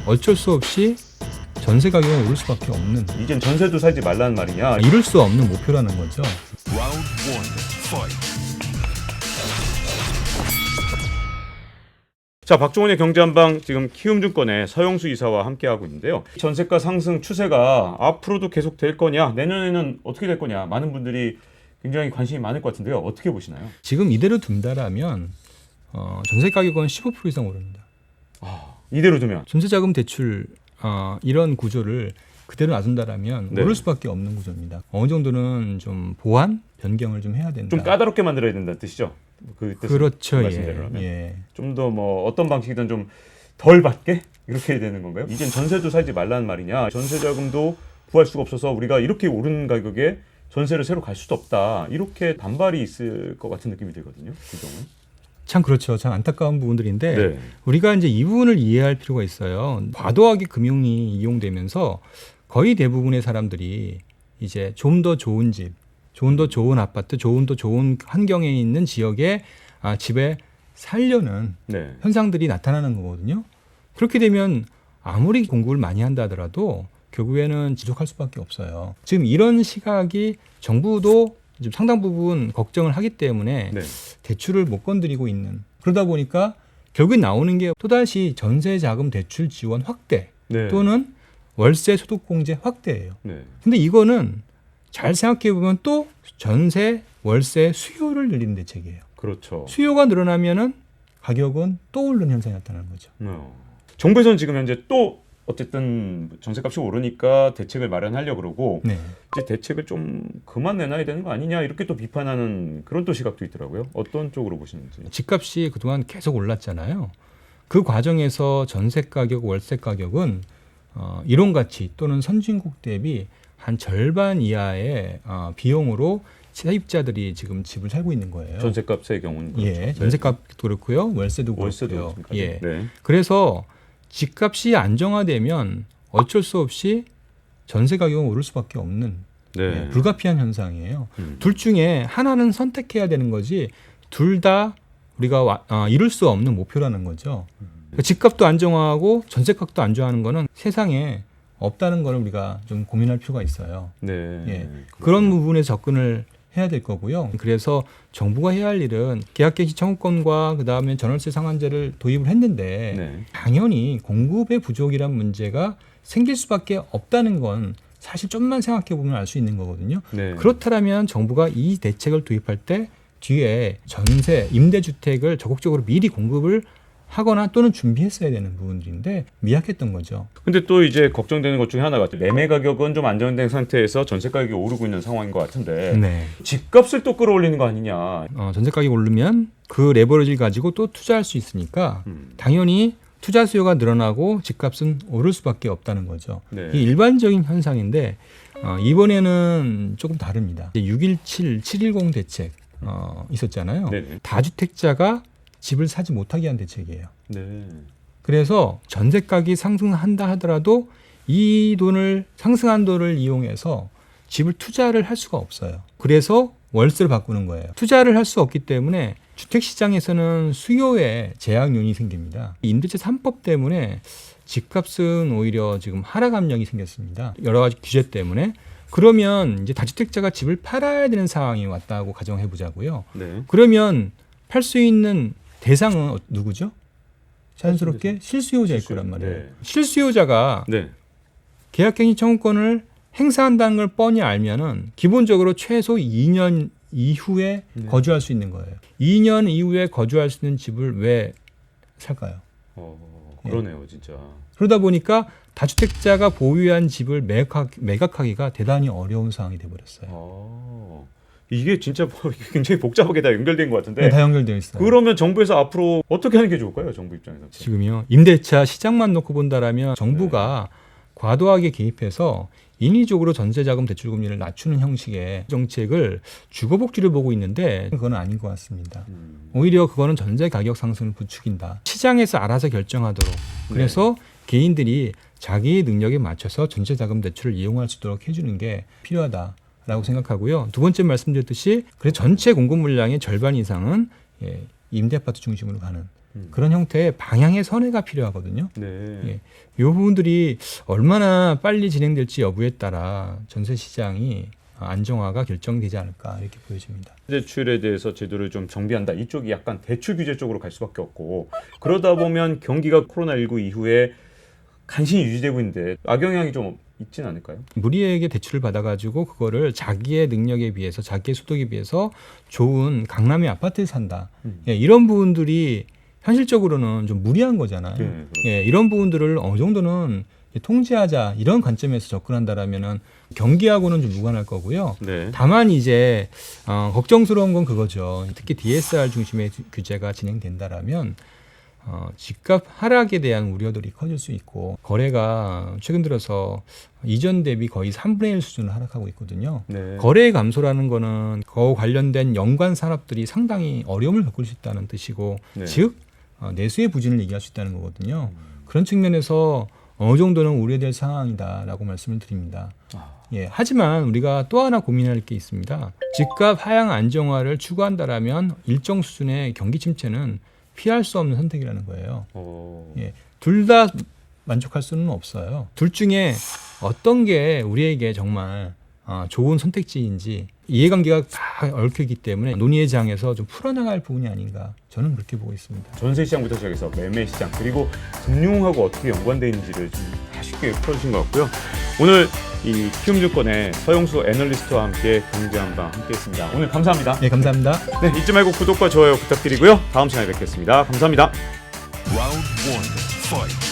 어쩔 수 없이 전세 가격은 오를 수밖에 없는, 이젠 전세도 살지 말라는 말이냐. 이룰 수 없는 목표라는 거죠. 자, 박종원의 경제한방 지금 키움증권의 서영수 이사와 함께하고 있는데요. 전세가 상승 추세가 앞으로도 계속 될 거냐, 내년에는 어떻게 될 거냐, 많은 분들이 굉장히 관심이 많을 것 같은데요. 어떻게 보시나요? 지금 이대로 둔다라면 전세 가격은 15% 이상 오릅니다. 이대로 두면. 전세자금 대출 이런 구조를 그대로 놔둔다라면 네. 오를 수밖에 없는 구조입니다. 어느 정도는 좀 보완, 변경을 좀 해야 된다. 좀 까다롭게 만들어야 된다는 뜻이죠? 그 그렇죠. 말씀대로라면. 예. 좀 더 뭐 어떤 방식이든 좀 덜 받게 이렇게 해야 되는 건가요? 이젠 전세도 살지 말라는 말이냐, 전세자금도 구할 수가 없어서 우리가 이렇게 오른 가격에 전세를 새로 갈 수도 없다, 이렇게 반발이 있을 것 같은 느낌이 들거든요. 그 경우는. 참 그렇죠. 참 안타까운 부분들인데 네. 우리가 이제 이 부분을 이해할 필요가 있어요. 과도하게 금융이 이용되면서 거의 대부분의 사람들이 이제 좀 더 좋은 집, 좀 더 좋은 아파트, 좀 더 좋은 환경에 있는 지역에 집에 살려는 네. 현상들이 나타나는 거거든요. 그렇게 되면 아무리 공급을 많이 한다 하더라도 결국에는 지속할 수밖에 없어요. 지금 이런 시각이 정부도 지금 상당 부분 걱정을 하기 때문에 네. 대출을 못 건드리고 있는, 그러다 보니까 결국에 나오는 게 또다시 전세자금 대출 지원 확대 네. 또는 월세 소득공제 확대예요. 네. 근데 이거는 잘 생각해 보면 또 전세, 월세 수요를 늘리는 대책이에요. 그렇죠. 수요가 늘어나면은 가격은 또 오르는 현상이 나타나는 거죠. 정부에서는 지금 현재 또 어쨌든 전세값이 오르니까 대책을 마련하려고 그러고, 네. 이제 대책을 좀 그만 내놔야 되는 거 아니냐, 이렇게 또 비판하는 그런 또 시각도 있더라고요. 어떤 쪽으로 보시는지. 집값이 그동안 계속 올랐잖아요. 그 과정에서 전세 가격, 월세 가격은 이론 가치 또는 선진국 대비 한 절반 이하의 비용으로 세입자들이 지금 집을 살고 있는 거예요. 전세값의 경우는 그렇죠. 예, 전세값도 그렇고요, 월세도 그렇고요. 그렇습니까? 예, 네. 그래서 집값이 안정화되면 어쩔 수 없이 전세 가격은 오를 수밖에 없는 네. 불가피한 현상이에요. 둘 중에 하나는 선택해야 되는 거지, 둘 다 우리가 이룰 수 없는 목표라는 거죠. 그러니까 집값도 안정화하고 전세값도 안정화하는 거는 세상에 없다는 걸 우리가 좀 고민할 필요가 있어요. 네. 예. 그런 부분에 접근을 해야 될 거고요. 그래서 정부가 해야 할 일은 계약갱신 청구권과 그다음에 전월세 상한제를 도입을 했는데 네. 당연히 공급의 부족이란 문제가 생길 수밖에 없다는 건 사실 좀만 생각해 보면 알 수 있는 거거든요. 네. 그렇다면 정부가 이 대책을 도입할 때 뒤에 전세, 임대주택을 적극적으로 미리 공급을 하거나 또는 준비했어야 되는 부분들인데 미약했던 거죠. 근데 또 이제 걱정되는 것 중에 하나가 매매 가격은 좀 안정된 상태에서 전세 가격이 오르고 있는 상황인 것 같은데, 네. 집값을 또 끌어올리는 거 아니냐. 전세 가격이 오르면 그 레버리지를 가지고 또 투자할 수 있으니까 당연히 투자 수요가 늘어나고 집값은 오를 수밖에 없다는 거죠. 네. 이게 일반적인 현상인데 이번에는 조금 다릅니다. 6.17, 7.10 대책 있었잖아요. 네네. 다주택자가 집을 사지 못하게 한 대책이에요. 네. 그래서 전세 가격이 상승한다 하더라도 이 돈을, 상승한 돈을 이용해서 집을 투자를 할 수가 없어요. 그래서 월세를 바꾸는 거예요. 투자를 할 수 없기 때문에 주택시장에서는 수요에 제약 요인이 생깁니다. 임대차 3법 때문에 집값은 오히려 지금 하락 압력이 생겼습니다. 여러 가지 규제 때문에. 그러면 이제 다주택자가 집을 팔아야 되는 상황이 왔다고 가정해 보자고요. 네. 그러면 팔 수 있는 대상은 누구죠? 자연스럽게 실수요자일 거란 말이에요. 네. 실수요자가 네. 계약갱신 청구권을 행사한다는 걸 뻔히 알면은 기본적으로 최소 2년 이후에 거주할 수 있는 거예요. 2년 이후에 거주할 수 있는 집을 왜 살까요? 그러네요, 진짜. 그러다 보니까 다주택자가 보유한 집을 매각하기가 대단히 어려운 상황이 돼버렸어요. 이게 진짜 굉장히 복잡하게 다 연결된 것 같은데. 네, 다 연결되어 있어요. 그러면 정부에서 앞으로 어떻게 하는 게 좋을까요, 정부 입장에서? 지금요, 임대차 시장만 놓고 본다라면 정부가 과도하게 개입해서 인위적으로 전세자금 대출금리를 낮추는 형식의 정책을 주거복지를 보고 있는데 그건 아닌 것 같습니다. 오히려 그거는 전세 가격 상승을 부추긴다. 시장에서 알아서 결정하도록. 그래서 개인들이 자기 능력에 맞춰서 전세자금 대출을 이용할 수 있도록 해주는 게 필요하다라고 생각하고요. 두 번째 말씀드렸듯이 그래서 전체 공급 물량의 절반 이상은 임대아파트 중심으로 가는 그런 형태의 방향의 선회가 필요하거든요. 네. 예. 이 부분들이 얼마나 빨리 진행될지 여부에 따라 전세 시장이 안정화가 결정되지 않을까 이렇게 보여집니다. 대출에 대해서 제도를 좀 정비한다. 이쪽이 약간 대출 규제 쪽으로 갈 수밖에 없고 그러다 보면 경기가 코로나19 이후에 간신히 유지되고 있는데 악영향이 좀 있진 않을까요? 무리에게 대출을 받아가지고 그거를 자기의 능력에 비해서 자기의 소득에 비해서 좋은 강남의 아파트에 산다. 예, 이런 부분들이 현실적으로는 좀 무리한 거잖아요. 네, 예, 이런 부분들을 어느 정도는 통제하자 이런 관점에서 접근한다라면은 경기하고는 좀 무관할 거고요. 네. 다만 이제 걱정스러운 건 그거죠. 특히 DSR 중심의 규제가 진행된다라면 집값 하락에 대한 우려들이 커질 수 있고 거래가 최근 들어서 이전 대비 거의 3분의 1 수준으로 하락하고 있거든요. 네. 거래 감소라는 거는 그 관련된 연관 산업들이 상당히 어려움을 겪을 수 있다는 뜻이고 네. 즉 내수의 부진을 얘기할 수 있다는 거거든요. 그런 측면에서 어느 정도는 우려될 상황이다라고 말씀을 드립니다. 예, 하지만 우리가 또 하나 고민할 게 있습니다. 집값 하향 안정화를 추구한다라면 일정 수준의 경기 침체는 피할 수 없는 선택이라는 거예요. 예, 둘 다 만족할 수는 없어요. 둘 중에 어떤 게 우리에게 정말 좋은 선택지인지 이해관계가 다 얽혀있기 때문에 논의의 장에서 좀 풀어나갈 부분이 아닌가 저는 그렇게 보고 있습니다. 전세 시장부터 시작해서 매매 시장 그리고 금융하고 어떻게 연관되어 있는지를 좀 쉽게 풀어주신 것 같고요. 오늘 이 키움증권의 서영수 애널리스트와 함께 경제한방 함께했습니다. 오늘 감사합니다. 네, 감사합니다. 네, 잊지 말고 구독과 좋아요 부탁드리고요. 다음 시간에 뵙겠습니다. 감사합니다. Round 1, fight.